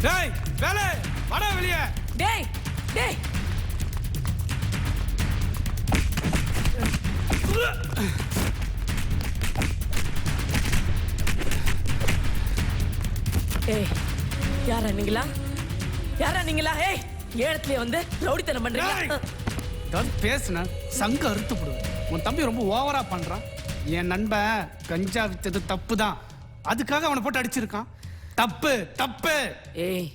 டேய் வேலை வாடா வெளியே. டேய் டேய் ஏய் யாரா நீங்களா ஏய் ஏடத்துல வந்து ரவுடித்தனம் பண்றீங்க. தான் பேசுன சங்க அறுத்து போடுவேன். உன் தம்பி ரொம்ப ஓவரா பண்றான். என் நண்பன் கஞ்சா வித்தது தப்பு தான், அதுக்காக அவனை போட்டு அடிச்சிருக்கான். தப்பு தப்பு. ஏய்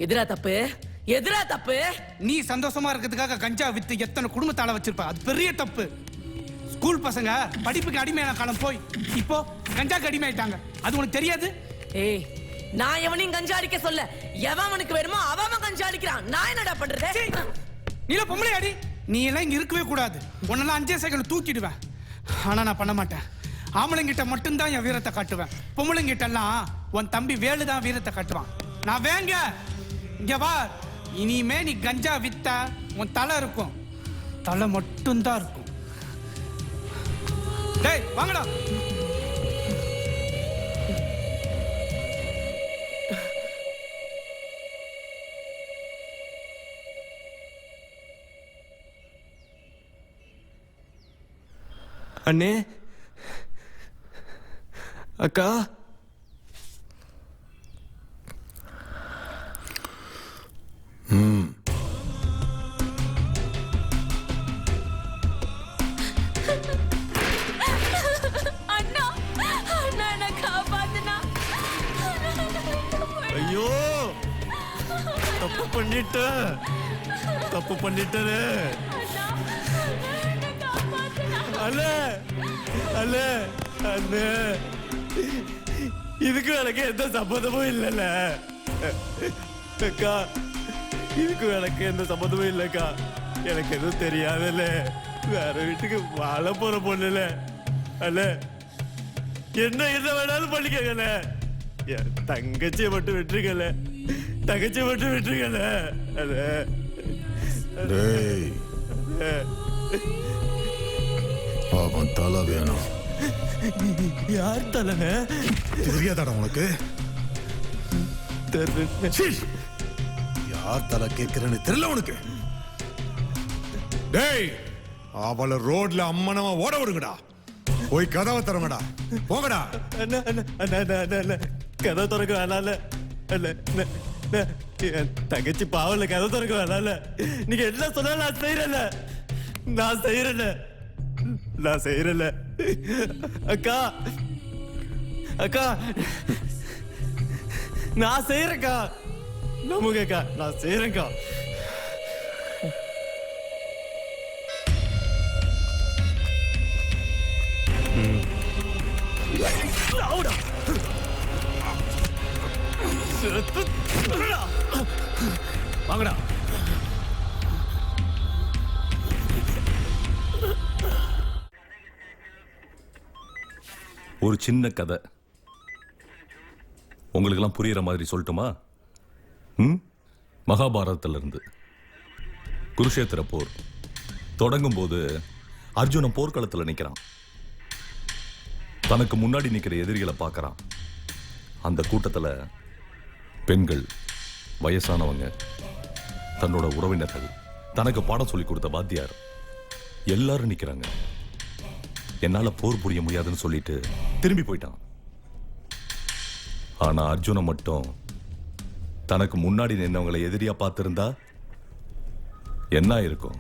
எதிரா தப்பு. நீ சந்தோஷமா இருக்கிறதுக்காக கஞ்சா வித்து எத்தனை குடும்பத்தால வச்சிருப்ப, அது பெரிய தப்பு. ஸ்கூல் பசங்க படிப்புக்கு அடிமையான காலம் போய் இப்போ கஞ்சாக்கு அடிமையாயிட்டாங்க, அது உனக்கு தெரியாது? ஏய் நான் எவனையும் கஞ்சா அடிக்க சொல்ல, எவனுக்கு வேணுமோ அவன் கஞ்சா அடிக்கிறான். நான் என்னடா பண்றது? நீல பொம்பளை அடி. நீ எல்லாம் இங்க இருக்கவே கூடாது. உன்னெல்லாம் 5 செகண்ட் தூக்கிடுவேன். ஆனா நான் பண்ண மாட்டேன். ஆம்பளைங்கிட்ட மட்டும்தான் என் வீரத்தை காட்டுவேன். பொம்பளைங்கிட்ட எல்லாம் உன் தம்பி வேலு தான் வீரத்தை காட்டுவான். நான் வேங்க இங்க வா. இனிமே நீ கஞ்சா வித்தா உன் தலை இருக்கும், தலை மட்டும்தான் இருக்கும். டேய் வாங்கடா. அண்ணே அக்கா அண்ணா என்ன காப்பாத்துனா. ஐயோ தப்பு பண்ணிட்டே அண்ணே அண்ணே அண்ணே இதுக்கு எனக்கு எந்த சம்மந்தமும் இல்லைல்ல அக்கா. இதுக்கு எனக்கு எந்த சம்மந்தமும் இல்லைக்கா. எனக்கு எதுவும் தெரியாதுல்ல. வேற வீட்டுக்கு வாழ போற பொண்ணுல அல்ல, என்ன வேணாலும் பண்ணிக்கல. என் தங்கச்சியை மட்டும் விட்டுருக்கல. அவன் தலை வேணும். யார் தலைங்க? தெரியாதாடா உனக்கு? யார் தலை கேட்கிறேன்னு தெரியல உனக்கு? டேய் அவளை ரோட்ல அம்மனமா ஓட விடுங்கடா. போய் கதவை திறங்கடா, போங்கடா. கதை திறக்க வேணால. தங்கச்சி பாவல, கதை திறக்க வேணால. நீங்க என்ன சொன்னாலும் நான் செய்யறேன்ல. அக்கா நான் செய்யறேன்க்கா. நம்புங்கக்கா, நான் செய்யறேன்க்கா. வாங்கடா. ஒரு சின்ன கதை உங்களுக்கெல்லாம் புரியுற மாதிரி சொல்லட்டுமா? மகாபாரதத்திலிருந்து. குருஷேத்திர போர் தொடங்கும் போது அர்ஜுனன் போர்க்களத்தில் நிற்கிறான். தனக்கு முன்னாடி நிற்கிற எதிரிகளை பார்க்கறான். அந்த கூட்டத்தில் பெண்கள், வயசானவங்க, தன்னோட உறவினர்கள், தனக்கு பாடம் சொல்லி கொடுத்த வாத்தியார் எல்லாரும் நிற்கிறாங்க. என்னால போர் புரிய முடியாதுன்னு சொல்லிட்டு திரும்பி போயிட்டான். ஆனா அர்ஜுனன் மட்டும் தனக்கு முன்னாடி நின்னவங்களை எதிரியா பார்த்திருந்தா என்ன இருக்கும்?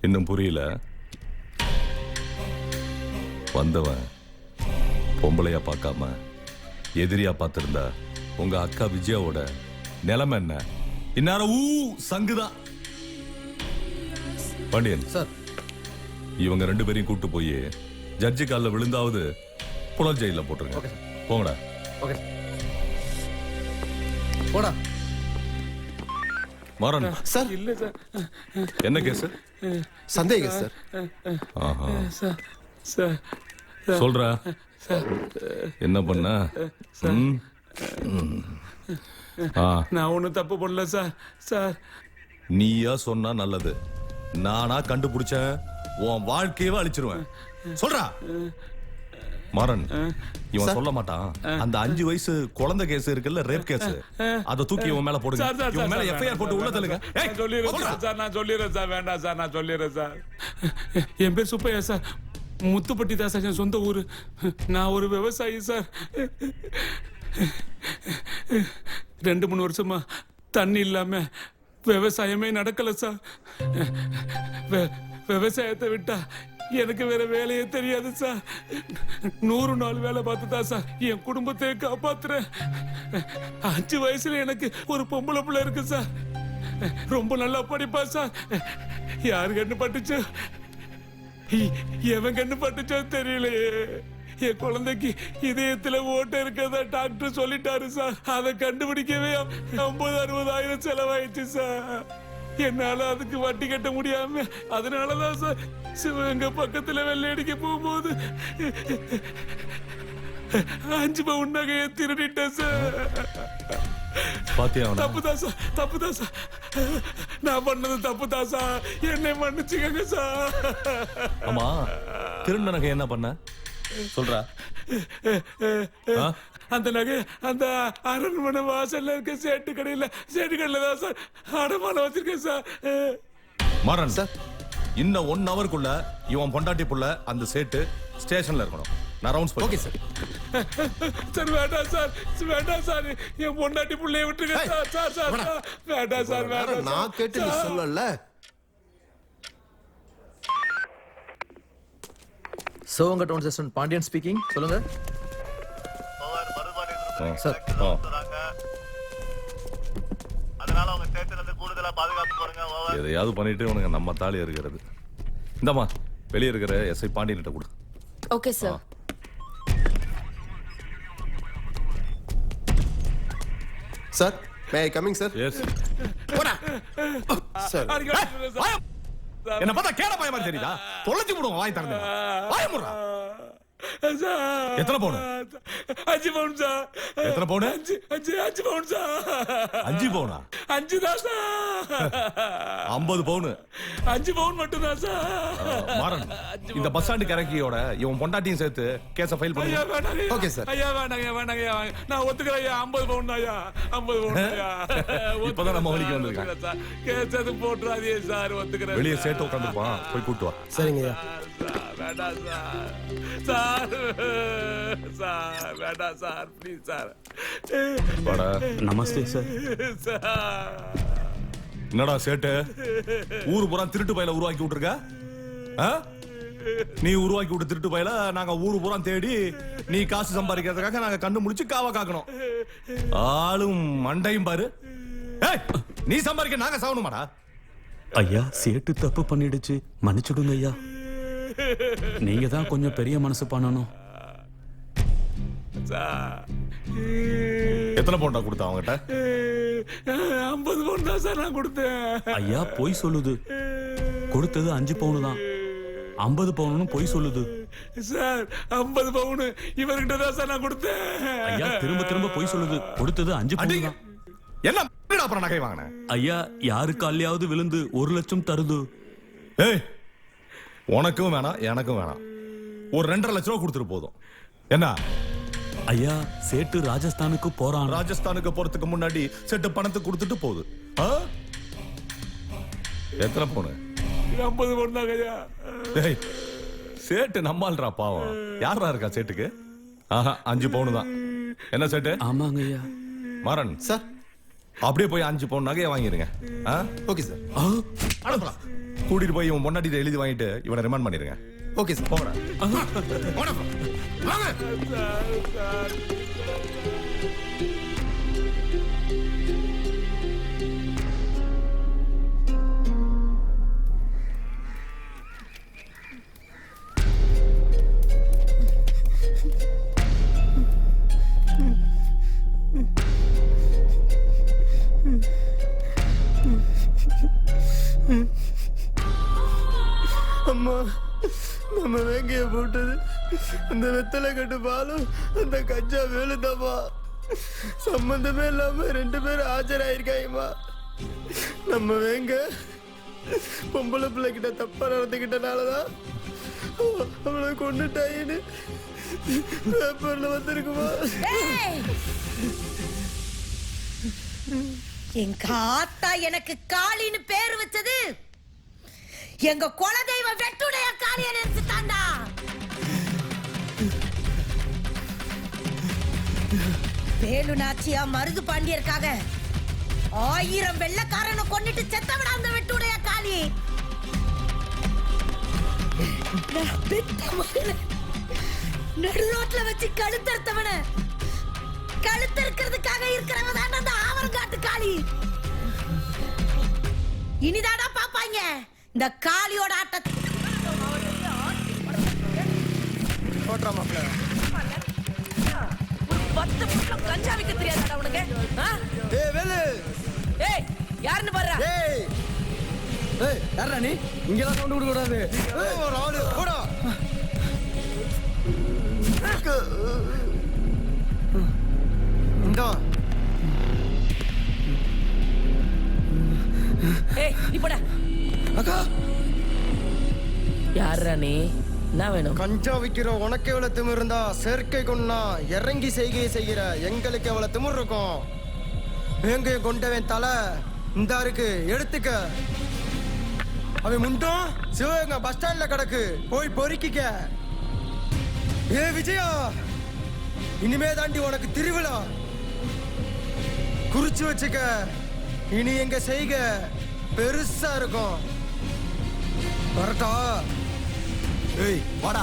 இன்னும் புரியல? வந்தவன் பொம்பளையா பார்க்காம எதிரியா பார்த்திருந்தா உங்க அக்கா விஜயாவோட நிலைமை என்ன? இந்நேரம் சங்குதான். பாண்டியன் சார், இவங்க 2 பேரையும் கூட்டு போய் ஜட்ஜி காலில் விழுந்தாவது புலல் ஜெயில போட்டுருங்க. போங்கடா. போடா. மாறன் சார். இல்ல சார். என்ன கேஸ்? சந்தேகம் சார். சார் சொல்ற. என்ன பண்ண? நான் ஒன்னும் தப்பு பண்ணல சார். சார் நீயா சொன்னா நல்லது. நானா கண்டுபிடிச்சேன் உன் வாழ்க்கையவே அழிச்சிருவேன். சொல்றா. மாறன் இவன் சொல்ல மாட்டான். அந்த 5 வயசு குழந்தை கேஸ் இருக்குல்ல, ரேப் கேஸ், அத தூக்கி இவன் மேல போடுங்க. இவன் மேல எஃப்ஐஆர் போட்டு உள்ள தள்ளுங்க. நான் சொல்லிடுறேன் சார். வேண்டாம் சார், நான் சொல்லிடுறேன் சார். என் பேர் சுப்பையா சார். முத்துப்பட்டி தான் சார் என் சொந்த ஊரு. நான் ஒரு விவசாயி சார். 2-3 வருஷமா தண்ணி இல்லாம விவசாயமே நடக்கல சார். விவசாயத்தை விட்டா எனக்கு வேற வேலையே தெரியாது சார். 100 நாள் வேலை பார்த்துதான் சார் என் குடும்பத்தை காப்பாத்துறேன். 5 வயசுல எனக்கு ஒரு பொம்பளை பிள்ளை இருக்கு சார். ரொம்ப நல்லா படிப்பா சார். யாரு கண்ணு பட்டுச்சு, எவன் கண்ணு பட்டுச்சோ தெரியலையே. என் குழந்தைக்கு இதயத்துல ஓட்ட இருக்கதா டாக்டர் சொல்லிட்டாரு சார். அதை கண்டுபிடிக்கவே 50,000-60,000 செலவாயிடுச்சு சார். என்னால அதுக்கு வட்டி கட்ட முடியாம அதனாலதான் சார் சிவகங்கை பக்கத்துல வெள்ளையடிக்க போகும்போது 5 பவுன் நகையை திருடிட்டேன் சார். தப்புதான் சார், தப்புதான் சார். நான் பண்ணது தப்புதான் சார். என்னை மன்னிச்சுக்கங்க சார். ஆமா, திருந்த நகை என்ன பண்ண சொல்றா? அந்த நகை அந்த அரண்மனை வாசல்ல இருக்க சேட்டு கடையில தான் சார் அடமானம் வச்சிருக்கேன் சார். மாறன் சார், இன்னும் 1 ஹவருக்குள்ள இவன் பொண்டாட்டி புள்ள அந்த சேட்டு ஸ்டேஷன்ல இருக்கணும். நான் ரவுண்ட்ஸ் போய். Okay sir. சார் வேண்டாம் சார், வேண்டாம் சார். என் பொண்டாட்டி புள்ளைய விட்டுருங்க சார். சார் சார் வேண்டாம் சார், வேண்டாம். நான் கேட்டு நீ சொல்லல. Sivaganga town station Pandian speaking. சொல்லுங்க சார். எதையாவது பண்ணிட்டு உனக்கு நம்ம தாலி இருக்கிறது. இந்தம்மா வெளியே இருக்கிற எஸ்ஐ பாண்டியன்கிட்ட கொடு. Okay sir. Sir may I coming sir? Yes. Sir என்ன பார்த்தா கேட பாய மாதிரி தெரியுதா? தொலைச்சி போடுவோம் வாய் தரங்க. வாய முறா. எத்தனை பவுன்? 5 பவுன் சார். எத்தனை பவுன்? 5 பவுன் சார். 5 பவுனா? 5 தான் சார். 50 பவுன். 5 பவுன் மட்டும் தான் சார். மாறன், இந்த பஸ் ஸ்டாண்ட் கரக்கியோட இவன் பொண்டாட்டியும் சேர்த்து கேஸ ஃபைல் பண்ணு. ஐயா வேண்டாங்க. Okay sir. ஐயா வேண்டாங்க, வேண்டாங்க ஐயா. நான் ஒத்துக்கிறேன் ஐயா. 50 பவுன் ஐயா. 50 பவுன் ஐயா. இப்பதான் நம்ம வழிக்கு வந்திருக்காங்க சார். கேஸ் அது போட்றாதே சார். ஒத்துக்கிறேன். வெளியே சேட்டு உட்கார்ந்துப்பான், போய் கூட்டி வா. சரிங்க ஐயா. வேண்டாம் சார். சார் சார் வேண்டாம் சார், ப்ளீஸ் சார். வாடா. நமஸ்தே சார். என்னடா சேட்டு, ஊரு பூரா திருட்டு பயல உருவாக்கி விட்டுருக்க? நீ உருவாக்கி விட்டு திருட்டு பயல நாங்க ஊரு பூரா தேடி நீ காசு சம்பாதிக்கிறதுக்காக நாங்க கண்ணு முடிச்சு காவ காக்கணும். ஆளும் மண்டையும் பாரு. நீ சம்பாதிக்க நாங்க சாவணுமாடா? ஐயா, சேட்டு தப்பு பண்ணிடுச்சு, மன்னிச்சுடுங்க ஐயா. நீங்க தான் கொஞ்சம் பெரிய மனசு பண்ணணும். எத்தனை பவுண்டா கொடுத்தா அவங்ககிட்ட? 50 பவுன் தான் சார் நான் கொடுத்தேன். ஐயா பொய் சொல்லுது. கொடுத்தது 5 பவுன் தான். 50 பவுன் பொய் சொல்லுது சார். 50 பவுன் இவர்கிட்ட தான் சார் நான் கொடுத்தேன். ஐயா திரும்ப திரும்ப பொய் சொல்லுது. கொடுத்தது 5 பவுன் தான். என்ன அப்புறம் நகை வாங்கின? ஐயா யாரு காலையாவது விழுந்து 1 லட்சம் தருது. ஏய், உனக்கும் வேணாம் எனக்கும் வேணாம். ஒரு 2.5 லட்சம் ரூபா கொடுத்துட்டு போதும். என்ன ஐயா, சேட்டு ராஜஸ்தானுக்கு போறான். ராஜஸ்தானுக்கு போறதுக்கு முன்னாடி சேட்டு பணத்தை கொடுத்துட்டு போகுது. எத்தனை பவுன்? 50 பவுன் தான் ஐயா. ஏய், சேட்டு நம்மால்ரா பாவம். யாரா இருக்கா சேட்டுக்கு? 5 பவுன் தான். என்ன சேட்டு? ஆமாங்க ஐயா. மாறன் சார் அப்படியே போய் 5 பவுன் நகையை வாங்கிருங்க. Okay sir. அனுப்பலாம். கூட்டிட்டு போய் இவன் பொண்டாட்டிட்ட எழுதி வாங்கிட்டு இவனை ரிமாண்ட் பண்ணிருங்க. Okay sir. போங்கடா. வாங்க. அம்மா, நம்ம வேங்கைய போட்டது அந்த வெத்தலை கட்டு பாலும் அந்த கஞ்சா வேலுதாம்மா. சம்பந்தமே இல்லாம 2 பேரும் ஆஜராயிருக்காங்கம்மா. நம்ம வேங்க பொம்பளை பிள்ளைகிட்ட தப்பா நடந்துகிட்டனாலதான் அவளை கொண்டுட்டாயின்னு பேப்பர்ல வந்திருக்குமா? ஏய்! எங்க ஆத்தா எனக்கு காளின்னு பேரு வச்சது எங்க குலதெய்வ வெட்டுடைய காளிய நினைச்சுட்டாண்டா. வேலு நாச்சியா மருது பாண்டியருக்காக 1000 வெள்ளக்காரனை கொன்னிட்டு செத்தவிட அந்த வெட்டுடைய காளி. நான் பெத்த மகனை நடு ரோட்ல வச்சு கழுத்தறுத்தவன கழுத்தறுக்கிறதுக்காக இருக்கிறவங்க தான் அந்த ஆவரங்காட்டு காளி. இனிதானா பாப்பாங்க இந்த காளியோட ஆட்டத்தை. போட்றா மாப்ள. ஒரு 10 நிமிஷம் கஞ்சா விக்க தெரியாதா உனக்கு? ஆ? ஏய் வேலு. ஏய் யாருன்னு பாரு. ஏய். ஏய் யாரா நீ? இங்கலாம் சவுண்ட் கொடுக்க கூடாது. ஏய் ஒரு ஆளு போடா. இந்தா. ஏய் நீ போடா. அக்கா யாரா நீ? என்ன வேணும்? கஞ்சா விக்கிற உனக்கு எவ்வளவு திமிர் இருந்தா செயற்கை கொண்டா இறங்கி செய்கை செய்கிற எங்களுக்கு எவ்வளவு திமிர் இருக்கும். வேங்கைய கொண்டவன் தலை இந்த இருக்கு எடுத்துக்க. அவன் முண்டும் சிவகங்கை பஸ் ஸ்டாண்ட்ல கிடக்கு, போய் பொறுக்கிக்க. ஏ விஜயா, இனிமே தாண்டி உனக்கு திருவிழா. குறிச்சு வச்சுக்க, இனி எங்க செய்க பெருசா இருக்கும். வரட்டா? ஏய் வாடா.